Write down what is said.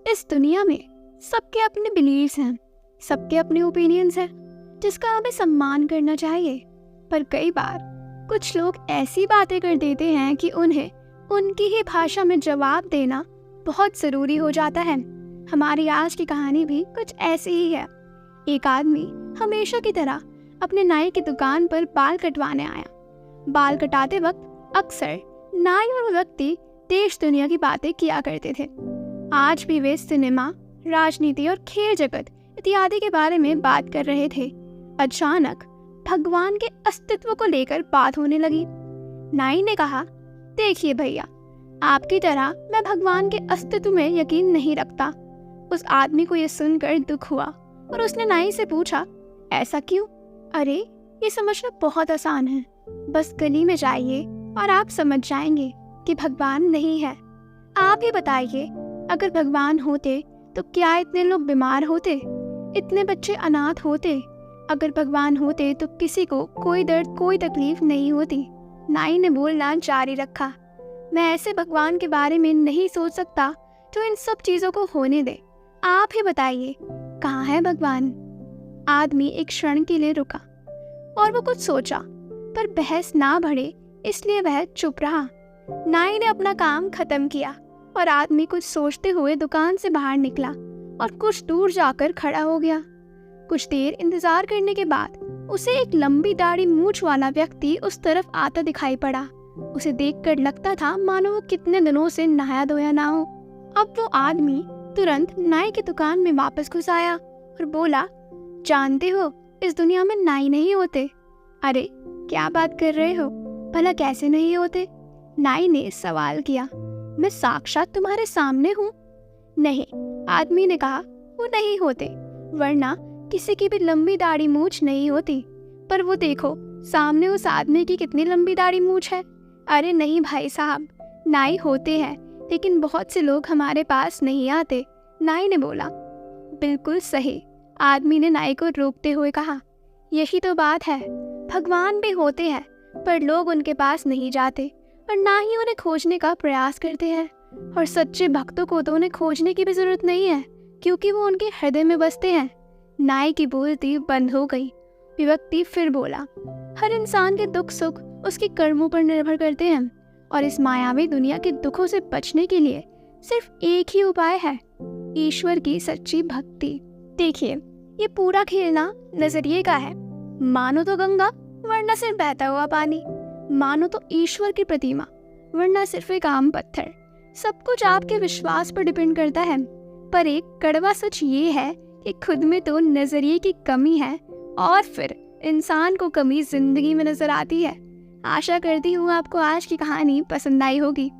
इस दुनिया में सबके अपने बिलीव्स हैं, सबके अपने ओपिनियंस हैं, जिसका हमें सम्मान करना चाहिए। पर कई बार कुछ लोग ऐसी बातें कर देते हैं कि उन्हें उनकी ही भाषा में जवाब देना बहुत ज़रूरी हो जाता है। हमारी आज की कहानी भी कुछ ऐसी ही है। एक आदमी हमेशा की तरह अपने नाई की दुकान पर बाल कटवाने आया। बाल कटाते वक्त अक्सर नाई और व्यक्ति देश दुनिया की बातें किया करते थे। आज भी वे सिनेमा, राजनीति और खेल जगत इत्यादि के बारे में बात कर रहे थे। अचानक भगवान के अस्तित्व को लेकर बात होने लगी। नाई ने कहा, देखिए भैया, आपकी तरह मैं भगवान के अस्तित्व में यकीन नहीं रखता। उस आदमी को यह सुनकर दुख हुआ और उसने नाई से पूछा, ऐसा क्यों? अरे, ये समझना बहुत आसान है। बस गली में जाइए और आप समझ जाएंगे कि भगवान नहीं है। आप ही बताइए, अगर भगवान होते तो क्या इतने लोग बीमार होते, इतने बच्चे अनाथ होते? अगर भगवान होते तो किसी को कोई दर्द, कोई तकलीफ नहीं होती। नाई ने बोलना जारी रखा, मैं ऐसे भगवान के बारे में नहीं सोच सकता जो इन सब चीजों को होने दे। आप ही बताइए, कहाँ है भगवान? आदमी एक क्षण के लिए रुका और वो कुछ सोचा, पर बहस ना बढ़े इसलिए वह चुप रहा। नाई ने अपना काम खत्म किया और आदमी कुछ सोचते हुए दुकान से बाहर निकला और कुछ दूर जाकर खड़ा हो गया। कुछ देर इंतजार करने के बाद उसे एक लंबी दाढ़ी मूंछ वाला व्यक्ति उस तरफ आता दिखाई पड़ा। उसे देखकर लगता था मानो वो कितने दिनों से नहाया धोया ना हो। अब वो आदमी तुरंत नाई की दुकान में वापस घुस आया और बोला, जानते हो, इस दुनिया में नाई नहीं होते। अरे, क्या बात कर रहे हो? भला कैसे नहीं होते? नाई ने सवाल किया। मैं साक्षात तुम्हारे सामने हूँ। नहीं, आदमी ने कहा, वो नहीं होते, वरना किसी की भी लंबी दाढ़ी मूंछ नहीं होती। पर वो देखो, सामने उस आदमी की कितनी लंबी दाढ़ी मूंछ है। अरे नहीं भाई साहब, नाई होते हैं, लेकिन बहुत से लोग हमारे पास नहीं आते। नाई ने बोला। बिल्कुल सही, आदमी ने नाई को रोकते हुए कहा। यही तो बात है, भगवान भी होते हैं, पर लोग उनके पास नहीं जाते और ना ही उन्हें खोजने का प्रयास करते हैं। और सच्चे भक्तों को तो उन्हें खोजने की भी जरूरत नहीं है, क्योंकि वो उनके हृदय में बसते हैं। नाई की बोलती बंद हो गई। व्यक्ति फिर बोला, हर इंसान के दुख सुख उसके कर्मों पर निर्भर करते हैं, और इस मायावी दुनिया के दुखों से बचने के लिए सिर्फ एक ही उपाय है, ईश्वर की सच्ची भक्ति। देखिए, ये पूरा खेलना नजरिए का है। मानो तो गंगा, वरना सिर्फ बहता हुआ पानी। मानो तो ईश्वर की प्रतिमा, वरना सिर्फ एक आम पत्थर। सब कुछ आपके विश्वास पर डिपेंड करता है। पर एक कड़वा सच ये है कि खुद में तो नजरिए की कमी है, और फिर इंसान को कमी जिंदगी में नजर आती है। आशा करती हूँ आपको आज की कहानी पसंद आई होगी।